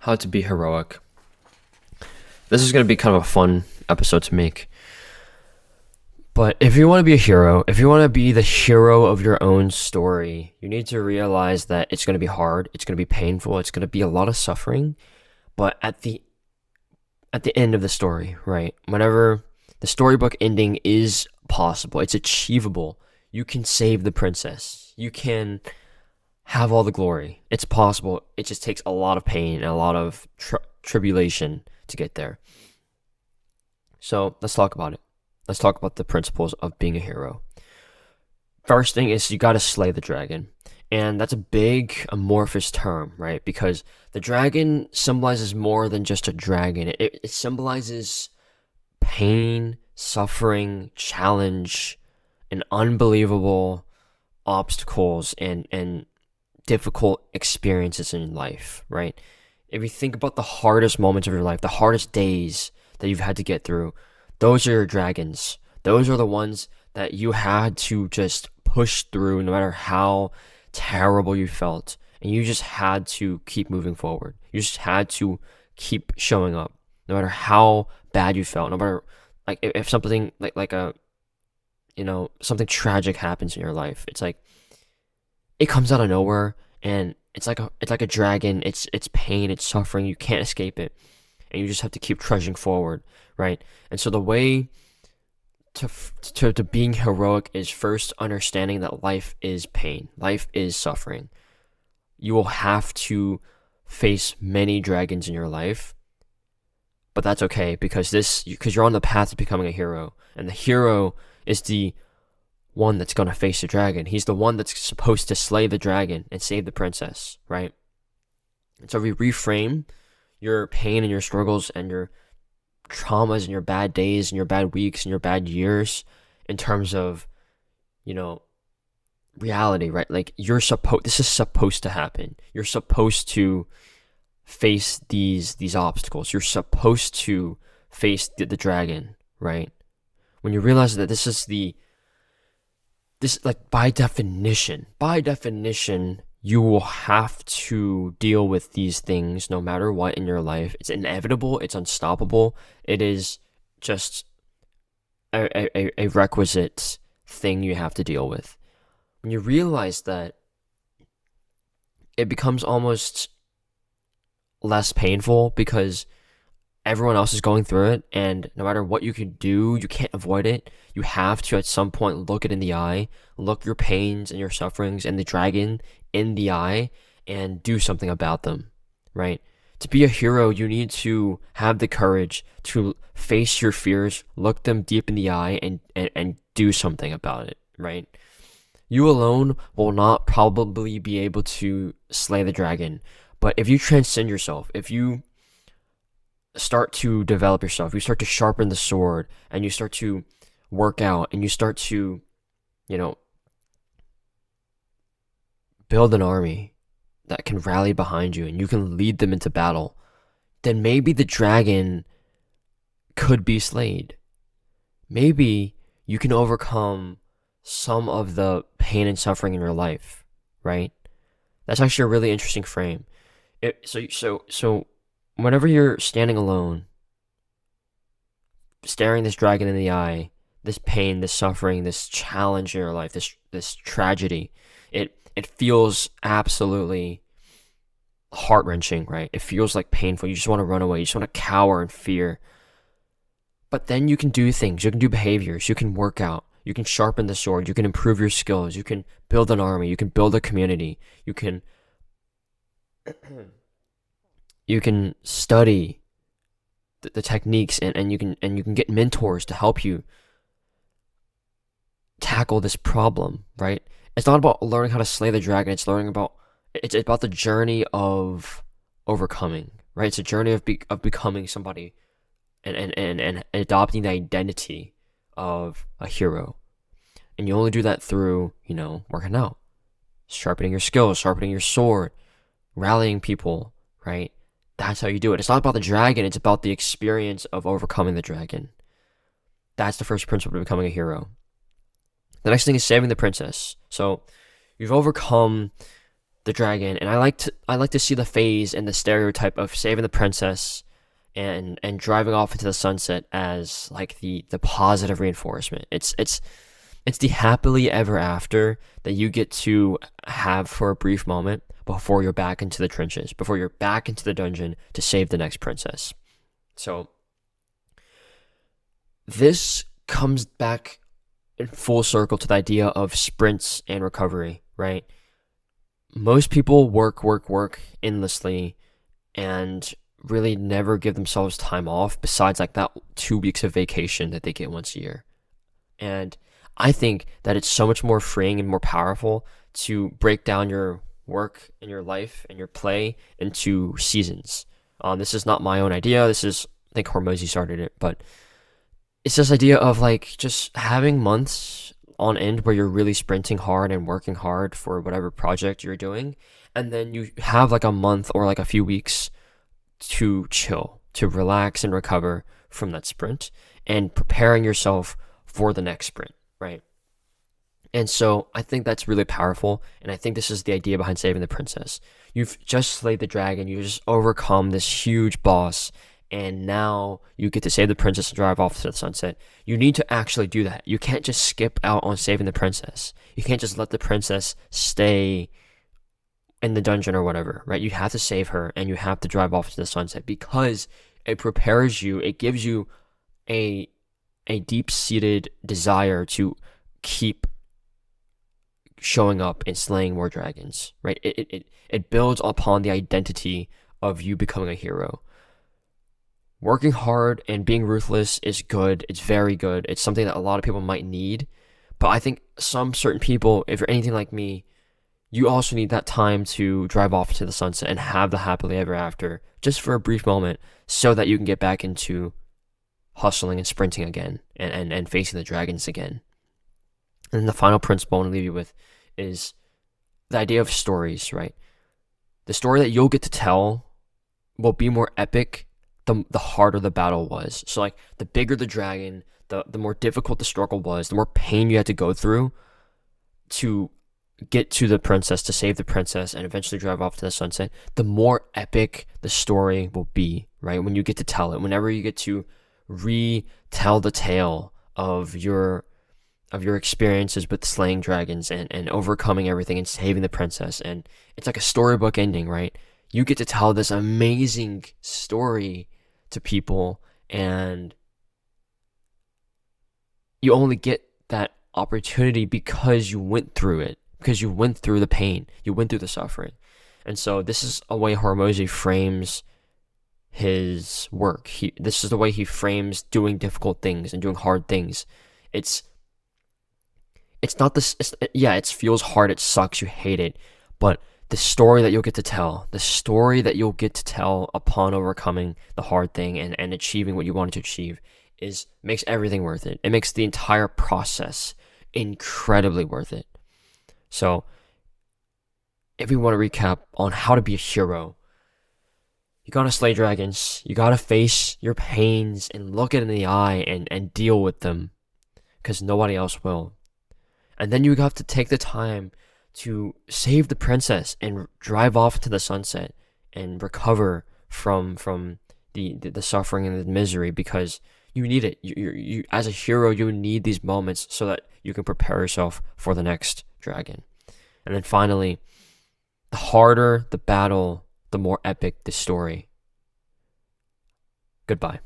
How to be heroic. This is going to be kind of a fun episode to make. But if you want to be a hero, if you want to be the hero of your own story, you need to realize that it's going to be hard, it's going to be painful, it's going to be a lot of suffering, but at the end of the story, right? Whenever the storybook ending is possible, it's achievable. You can save the princess. You can have all the glory. It's possible. It just takes a lot of pain and a lot of tribulation to get there. So let's talk about it. Let's talk about the principles of being a hero. First thing is you got to slay the dragon. And that's a big amorphous term, right? Because the dragon symbolizes more than just a dragon. It symbolizes pain, suffering, challenge, and unbelievable obstacles and difficult experiences in life, right? If you think about the hardest moments of your life, the hardest days that you've had to get through, those are your dragons. Those are the ones that you had to just push through no matter how terrible you felt. And you just had to keep moving forward. You just had to keep showing up no matter how bad you felt. No matter like if something like a something tragic happens in your life, it's like it comes out of nowhere and it's like a dragon. It's pain, it's suffering, you can't escape it. And you just have to keep trudging forward, right? And so the way to being heroic is first understanding that life is pain, life is suffering. You will have to face many dragons in your life, but that's okay because you're on the path to becoming a hero, and the hero is the one that's gonna face the dragon. He's the one that's supposed to slay the dragon and save the princess, right? And so we reframe your pain and your struggles and your traumas and your bad days and your bad weeks and your bad years in terms of, reality, right? Like this is supposed to happen. You're supposed to face these obstacles. You're supposed to face the dragon, right? When you realize that like by definition, you will have to deal with these things no matter what in your life. It's inevitable. It's unstoppable. It is just a requisite thing you have to deal with. When you realize that, it becomes almost less painful because everyone else is going through it, and no matter what you can do, you can't avoid it. You have to at some point look it in the eye, look your pains and your sufferings and the dragon in the eye, and do something about them, right? To be a hero, you need to have the courage to face your fears, look them deep in the eye, and do something about it, right? You alone will not probably be able to slay the dragon, but if you transcend yourself, if you start to develop yourself, you start to sharpen the sword, and you start to work out, and you start to, build an army that can rally behind you and you can lead them into battle, then maybe the dragon could be slayed. Maybe you can overcome some of the pain and suffering in your life, right? That's actually a really interesting frame. So whenever you're standing alone, staring this dragon in the eye, this pain, this suffering, this challenge in your life, this tragedy, it feels absolutely heart-wrenching, right? It feels like painful. You just want to run away. You just want to cower in fear. But then you can do things. You can do behaviors. You can work out. You can sharpen the sword. You can improve your skills. You can build an army. You can build a community. You can study the techniques, and you can get mentors to help you tackle this problem, right? It's not about learning how to slay the dragon. It's about the journey of overcoming, right? It's a journey of becoming somebody and adopting the identity of a hero. And you only do that through, working out, sharpening your skills, sharpening your sword, rallying people, right? That's how you do it. It's not about the dragon. It's about the experience of overcoming the dragon. That's the first principle of becoming a hero. The next thing is saving the princess. So you've overcome the dragon, and I like to see the phase and the stereotype of saving the princess and driving off into the sunset as like the positive reinforcement. It's the happily ever after that you get to have for a brief moment before you're back into the trenches, before you're back into the dungeon to save the next princess. So this comes back in full circle to the idea of sprints and recovery, right? Most people work endlessly and really never give themselves time off besides like that 2 weeks of vacation that they get once a year. And I think that it's so much more freeing and more powerful to break down your work and your life and your play into seasons. This is not my own idea. This is, I think Hormozy started it, but it's this idea of like just having months on end where you're really sprinting hard and working hard for whatever project you're doing. And then you have like a month or like a few weeks to chill, to relax and recover from that sprint and preparing yourself for the next sprint, right? And so I think that's really powerful. And I think this is the idea behind saving the princess. You've just slayed the dragon, you just overcome this huge boss, and now you get to save the princess and drive off to the sunset. You need to actually do that. You can't just skip out on saving the princess. You can't just let the princess stay in the dungeon or whatever, right? You have to save her and you have to drive off to the sunset because it prepares you, it gives you a deep-seated desire to keep showing up and slaying more dragons, right? It builds upon the identity of you becoming a hero. Working hard and being ruthless is good. It's very good. It's something that a lot of people might need. But I think some certain people, if you're anything like me, you also need that time to drive off to the sunset and have the happily ever after just for a brief moment so that you can get back into hustling and sprinting again and facing the dragons again. And then the final principle I want to leave you with is the idea of stories, right? The story that you'll get to tell will be more epic the harder the battle was. So like the bigger the dragon, the more difficult the struggle was, the more pain you had to go through to get to the princess, to save the princess, and eventually drive off to the sunset, the more epic the story will be, right? When you get to tell it, whenever you get to retell the tale of your experiences with slaying dragons and overcoming everything and saving the princess, and it's like a storybook ending, right? You get to tell this amazing story to people, and you only get that opportunity because you went through it, because you went through the pain, you went through the suffering. And so this is a way Hormozy frames his work. This is the way he frames doing difficult things and doing hard things. It's not this. Yeah, it feels hard. It sucks. You hate it. But the story that you'll get to tell, the story that you'll get to tell upon overcoming the hard thing and achieving what you wanted to achieve makes everything worth it. It makes the entire process incredibly worth it. So, if we want to recap on how to be a hero, you gotta slay dragons. You gotta face your pains and look it in the eye and deal with them, because nobody else will. And then you have to take the time to save the princess and drive off to the sunset and recover from the suffering and the misery, because you need it. You as a hero, you need these moments so that you can prepare yourself for the next dragon. And then finally, the harder the battle, the more epic the story. Goodbye.